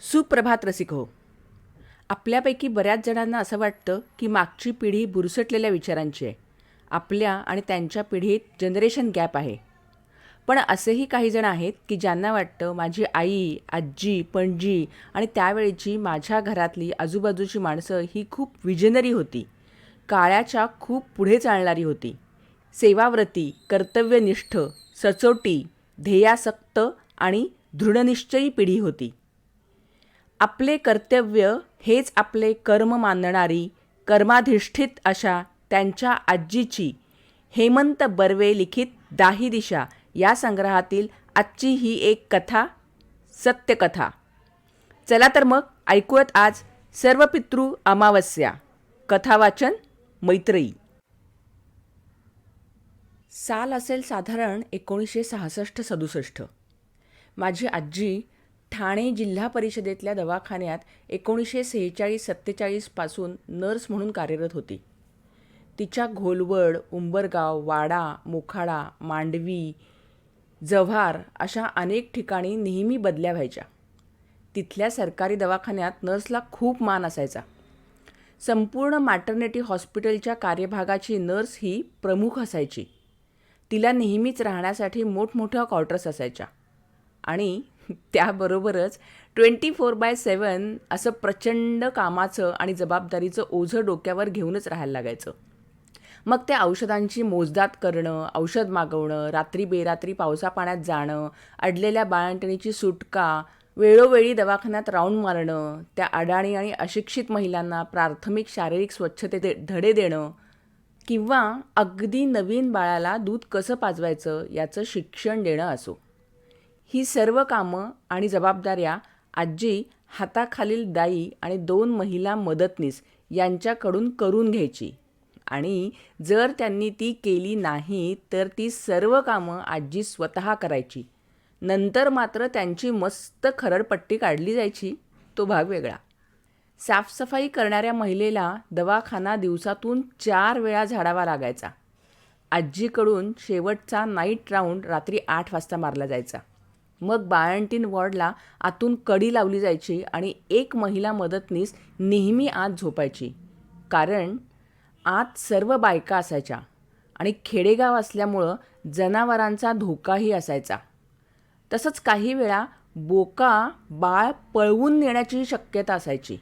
सुप्रभात रसिक हो. आपल्यापैकी बऱ्याच जणांना असं वाटतं की मागची पिढी बुरसटलेल्या विचारांची आहे. आपल्या आणि त्यांच्या पिढीत जनरेशन गॅप आहे. पण असेही काही जण आहेत की ज्यांना वाटतं माझी आई, आजी, पणजी आणि त्यावेळची माझ्या घरातली आजूबाजूची माणसं ही खूप विजनरी होती. काळाच्या खूप पुढे चालणारी होती. सेवाव्रती, कर्तव्यनिष्ठ, सचोटी, ध्येयासक्त आणि दृढनिश्चयी पिढी होती. आपले कर्तव्य हेच आपले कर्म मानणारी कर्माधिष्ठित अशा त्यांच्या आजीची हेमंत बर्वे लिखित दाही दिशा या संग्रहातील आजची ही एक कथा, सत्यकथा. चला तर मग ऐकूयात आज सर्वपितृ अमावस्या. कथावाचन मैत्रेयी. साल असेल साधारण 1966-67. माझी आजी ठाणे जिल्हा परिषदेतल्या दवाखान्यात 1946-47 पासून नर्स म्हणून कार्यरत होती. तिच्या घोलवड, उंबरगाव, वाडा, मोखाडा, मांडवी, जव्हार अशा अनेक ठिकाणी नेहमी बदल्या व्हायच्या. तिथल्या सरकारी दवाखान्यात नर्सला खूप मान असायचा. संपूर्ण मॅटर्निटी हॉस्पिटलच्या कार्यभागाची नर्स ही प्रमुख असायची. तिला नेहमीच राहण्यासाठी मोठमोठ्या क्वार्टर्स असायच्या आणि त्याबरोबरच 24/7 असं प्रचंड कामाचं आणि जबाबदारीचं ओझं डोक्यावर घेऊनच राहायला लागायचं. मग त्या औषधांची मोजदाद करणं, औषध मागवणं, रात्री बेरात्री पावसापाण्यात जाणं, अडलेल्या बाळंतणीची सुटका, वेळोवेळी दवाखान्यात राऊंड मारणं, त्या अडाणी आणि अशिक्षित महिलांना प्राथमिक शारीरिक स्वच्छतेचे धडे देणं किंवा अगदी नवीन बाळाला दूध कसं पाजवायचं याचं शिक्षण देणं असो. ही सर्व कामं आणि जबाबदाऱ्या आजी हाताखालील दाई आणि 2 महिला मदतनीस यांच्याकडून करून घ्यायची आणि जर त्यांनी ती केली नाही तर ती सर्व कामं आजी स्वतः करायची. नंतर मात्र त्यांची मस्त खरडपट्टी काढली जायची, तो भाग वेगळा. साफसफाई करणाऱ्या महिलेला दवाखाना दिवसातून 4 वेळा झाडावा लागायचा. आजीकडून शेवटचा नाईट राऊंड रात्री 8 वाजता मारला जायचा. मग बाळंतीण वॉर्डला आतून कडी लावली जायची आणि एक महिला मदतनीस नेहमी आत झोपायची, कारण आत सर्व बायका असायच्या आणि खेडेगाव असल्यामुळं जनावरांचा धोकाही असायचा. तसंच काही वेळा बोका बाळ पळवून नेण्याची शक्यता असायची.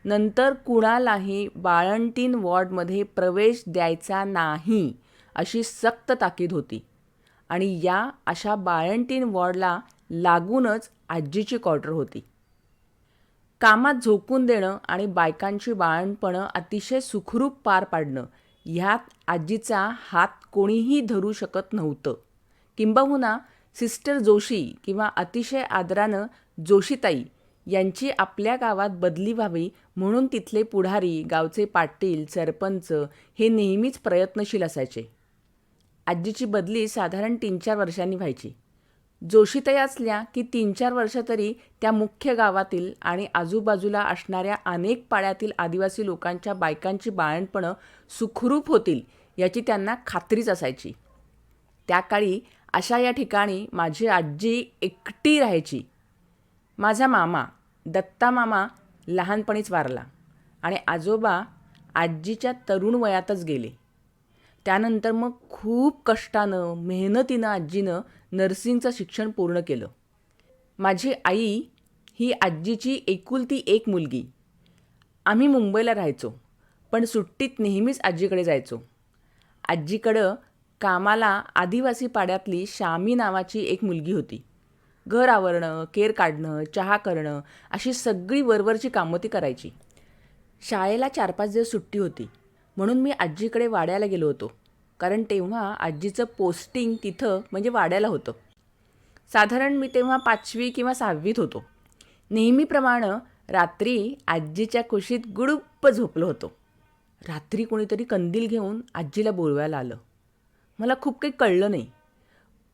नंतर कुणालाही बाळंतीण वॉर्डमध्ये प्रवेश द्यायचा नाही अशी सक्त ताकीद होती आणि या अशा बाळंतीण वॉर्डला लागूनच आजीची क्वार्टर होती. कामात झोकून देणं आणि बायकांची बाळंतपणं अतिशय सुखरूप पार पाडणं ह्यात आजीचा हात कोणीही धरू शकत नव्हतं. किंबहुना सिस्टर जोशी किंवा अतिशय आदरानं जोशीताई यांची आपल्या गावात बदली व्हावी म्हणून तिथले पुढारी, गावचे पाटील, सरपंच हे नेहमीच प्रयत्नशील असायचे. आजीची बदली साधारण 3-4 वर्षांनी व्हायची. जोशीताई असल्या की 3-4 वर्ष तरी त्या मुख्य गावातील आणि आजूबाजूला असणाऱ्या अनेक पाड्यातील आदिवासी लोकांच्या बायकांची बाळंतपणं सुखरूप होतील याची त्यांना खात्रीच असायची. त्या काळी अशा या ठिकाणी माझी आजी एकटी राहायची. माझा मामा दत्ता मामा लहानपणीच वारला आणि आजोबा आजीच्या तरुण वयातच गेले. त्यानंतर मग खूप कष्टानं मेहनतीनं आजीनं नर्सिंगचं शिक्षण पूर्ण केलं. माझी आई ही आजीची एकुलती एक मुलगी. आम्ही मुंबईला राहायचो, पण सुट्टीत नेहमीच आजीकडे जायचो. आजीकडं कामाला आदिवासी पाड्यातली शामी नावाची एक मुलगी होती. घर आवरणं, केर काढणं, चहा करणं अशी सगळी वरवरची कामं ती करायची. शाळेला 4-5 दिवस सुट्टी होती म्हणून मी आजीकडे वाड्याला गेलो होतो, कारण तेव्हा आजीचं पोस्टिंग तिथं म्हणजे वाड्याला होतं. साधारण मी तेव्हा 5वी किंवा 6वीत होतो. नेहमीप्रमाणे रात्री आजीच्या कुशीत गुडुप्प झोपलो होतो. रात्री कोणीतरी कंदील घेऊन आजीला बोलवायला आलं. मला खूप काही कळलं नाही,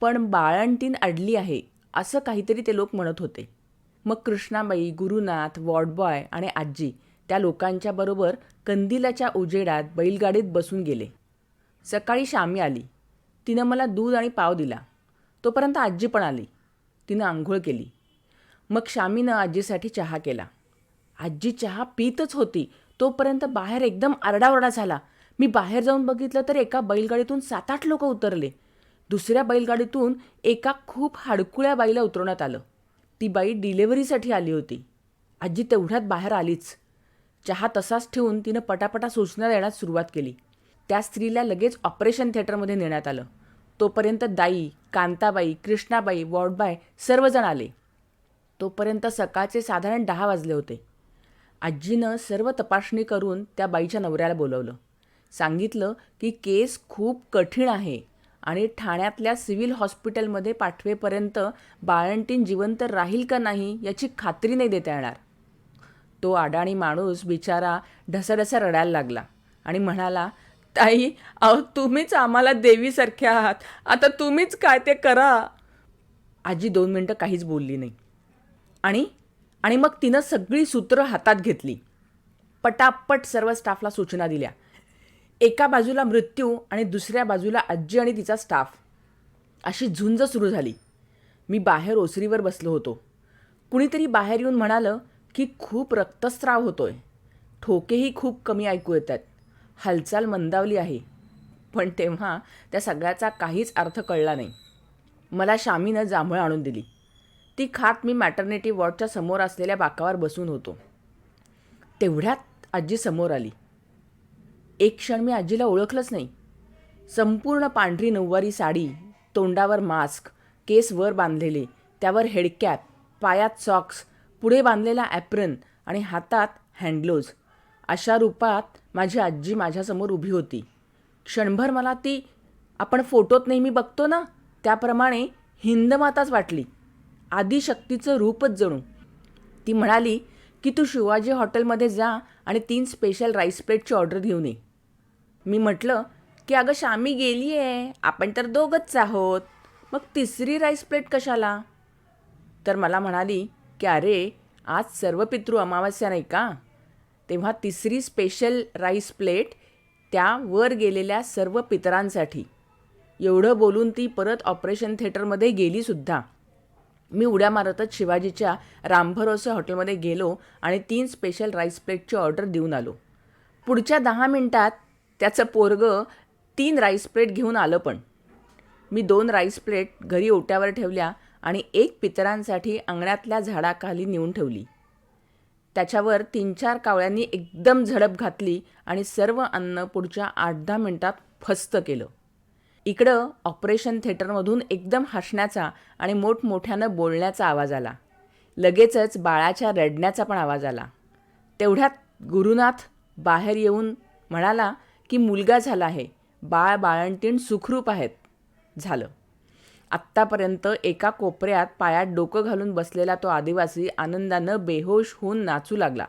पण बाळंतीण अडली आहे असं काहीतरी ते लोक म्हणत होते. मग कृष्णाबाई, गुरुनाथ, वॉर्डबॉय आणि आजी त्या लोकांच्या बरोबर कंदिलाच्या उजेडात बैलगाडीत बसून गेले. सकाळी शामी आली. तिनं मला दूध आणि पाव दिला. तोपर्यंत आजी पण आली. तिनं आंघोळ केली. मग शामीनं आजीसाठी चहा केला. आजी चहा पीतच होती तोपर्यंत बाहेर एकदम आरडाओरडा झाला. मी बाहेर जाऊन बघितलं तर एका बैलगाडीतून 7-8 लोक उतरले. दुसऱ्या बैलगाडीतून एका खूप हाडकुळ्या बाईला उतरवण्यात आलं. ती बाई डिलेव्हरीसाठी आली होती. आजी तेवढ्यात बाहेर आलीच. चहा तसाच ठेवून तिनं पटापटा सूचना देण्यास सुरुवात केली. त्या स्त्रीला लगेच ऑपरेशन थिएटरमध्ये नेण्यात आलं. तोपर्यंत दाई, कांताबाई, कृष्णाबाई, वॉर्डबाय सर्वजण आले. तोपर्यंत सकाळचे साधारण 10 वाजले होते. आजीनं सर्व तपासणी करून त्या बाईच्या नवऱ्याला बोलवलं. सांगितलं की केस खूप कठीण आहे आणि ठाण्यातल्या सिव्हिल हॉस्पिटलमध्ये पाठवेपर्यंत बाळंतीण जिवंत राहील का नाही याची खात्री नाही देता येणार. तो अडाणी माणूस बिचारा ढसाढसा रडायला लागला आणि म्हणाला, ताई, अहो तुम्हीच आम्हाला देवीसारख्या आहात, आता तुम्हीच काय ते करा. आजी 2 मिनटं काहीच बोलली नाही. आणि मग तिनं सगळी सूत्रं हातात घेतली. पटापट सर्व स्टाफला सूचना दिल्या. एका बाजूला मृत्यू आणि दुसऱ्या बाजूला आजी आणि तिचा स्टाफ. अशी झुंज सुरू झाली. मी बाहेर ओसरीवर बसलो होतो. कुणीतरी बाहेर येऊन म्हणालं की खूप रक्तस्राव होतोय. ठोकेही खूप कमी ऐकू येत आहेत. हालचाल मंदावली आहे. पण तेव्हा त्या सगळ्याचा काहीच अर्थ कळला नाही. मला शामीनं जांभळं आणून दिली. ती खात मी मॅटर्निटी वॉर्डच्या समोर असलेल्या बाकावर बसून होतो. तेवढ्यात आजी समोर आली. एक क्षण मी आजीला ओळखलंच नाही. संपूर्ण पांढरी नऊवारी साडी, तोंडावर मास्क, केस वर बांधलेले, त्यावर हेडकॅप, पायात सॉक्स, पुढे बांधलेला ॲप्रन आणि हातात हँडग्लोव्ज, अशा रूपात माझी आजी माझ्यासमोर उभी होती. क्षणभर मला ती आपण फोटोत नेहमी बघतो ना त्याप्रमाणे हिंदमाताच वाटली. आदिशक्तीचं रूपच जणू. ती म्हणाली की तू शिवाजी हॉटेलमध्ये जा आणि 3 स्पेशल राईस प्लेटची ऑर्डर घेऊन ये. मी म्हटलं की अगं शामी गेली आहे, आपण तर दोघंच आहोत, मग 3री राईस प्लेट कशाला. तर मला म्हणाली की अरे आज सर्वपितृ अमावस्या नाही का, तेव्हा 3री स्पेशल राईस प्लेट त्या वर गेलेल्या सर्व पितरांसाठी. एवढं बोलून ती परत ऑपरेशन थिएटरमध्ये गेलीसुद्धा. मी उड्या मारतच शिवाजीच्या रामभरोसे हॉटेलमध्ये गेलो आणि 3 स्पेशल राईस प्लेटची ऑर्डर देऊन आलो. पुढच्या 10 मिनिटात त्याचं पोरगं 3 राईस प्लेट घेऊन आलं. पण मी 2 राईस प्लेट घरी ओट्यावर ठेवल्या आणि 1 पितरांसाठी अंगणातल्या झाडाखाली नेऊन ठेवली. त्याच्यावर 3-4 कावळ्यांनी एकदम झडप घातली आणि सर्व अन्न पुढच्या 8-10 मिनिटात फस्त केलं. इकडं ऑपरेशन थिएटरमधून एकदम हसण्याचा आणि मोठमोठ्यानं बोलण्याचा आवाज आला. लगेचच बाळाच्या रडण्याचा पण आवाज आला. तेवढ्यात गुरुनाथ बाहेर येऊन म्हणाला की मुलगा झाला आहे, बाळंतीण सुखरूप आहेत. झालं. आत्तापर्यंत एका कोपऱ्यात पायात डोकं घालून बसलेला तो आदिवासी आनंदानं बेहोश होऊन नाचू लागला.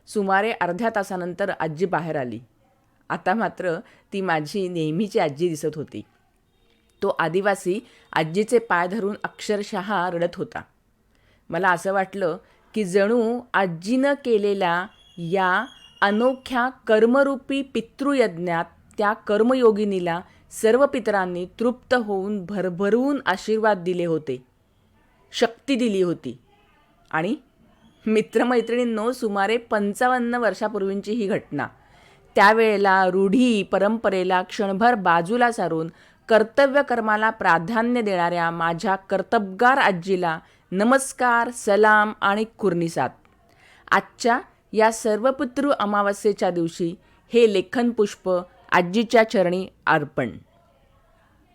सुमारे अर्ध्या तासानंतर आजी बाहेर आली. आता मात्र ती माझी नेहमीची आजी दिसत होती. तो आदिवासी आजीचे पाय धरून अक्षरशः रडत होता. मला असं वाटलं की जणू आजीनं केलेल्या या अनोख्या कर्मरूपी पितृयज्ञात त्या कर्मयोगिनीला सर्व पितरांनी तृप्त होऊन भरभरून आशीर्वाद दिले होते, शक्ती दिली होती. आणि मित्रमैत्रिणींनो, सुमारे 55 वर्षापूर्वींची ही घटना. त्यावेळेला रूढी परंपरेला क्षणभर बाजूला सारून कर्तव्य कर्माला प्राधान्य देणाऱ्या माझ्या कर्तबगार आजीला नमस्कार, सलाम आणि कुर्निसात. आजच्या या सर्वपितृ अमावस्येच्या दिवशी हे लेखनपुष्प आजीच्या चरणी अर्पण.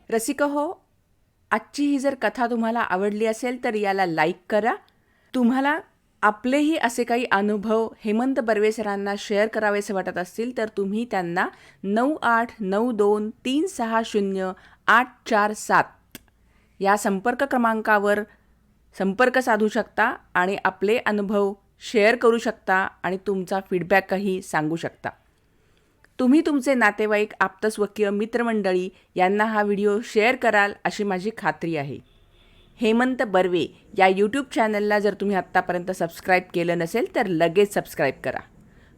रसिकहो, आजची ही जर कथा तुम्हाला आवडली असेल तर याला लाईक करा. तुम्हाला आपलेही असे काही अनुभव हेमंत बर्वे सरांना शेअर करावेसे वाटत असतील तर तुम्ही त्यांना 9892360847 या संपर्क क्रमांकावर संपर्क साधू शकता आणि आपले अनुभव शेअर करू शकता आणि तुमचा फीडबॅकही सांगू शकता. तुम्ही तुमचे नातेवाईक, आप्तस्वकीय, मित्रमंडळी यांना हा व्हिडिओ शेअर कराल अशी माझी खात्री आहे. हेमंत बर्वे या यूट्यूब चॅनलला जर तुम्ही आत्तापर्यंत सबस्क्राईब केलं नसेल तर लगेच सबस्क्राईब करा.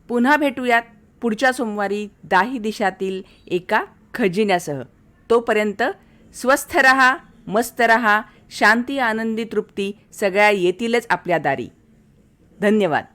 पुन्हा भेटूयात पुढच्या सोमवारी 10 दिशातील एका खजिन्यासह. तोपर्यंत स्वस्थ रहा, मस्त रहा, शांती, आनंदी, तृप्ती सगळ्या येतीलच आपल्या दारी. धन्यवाद.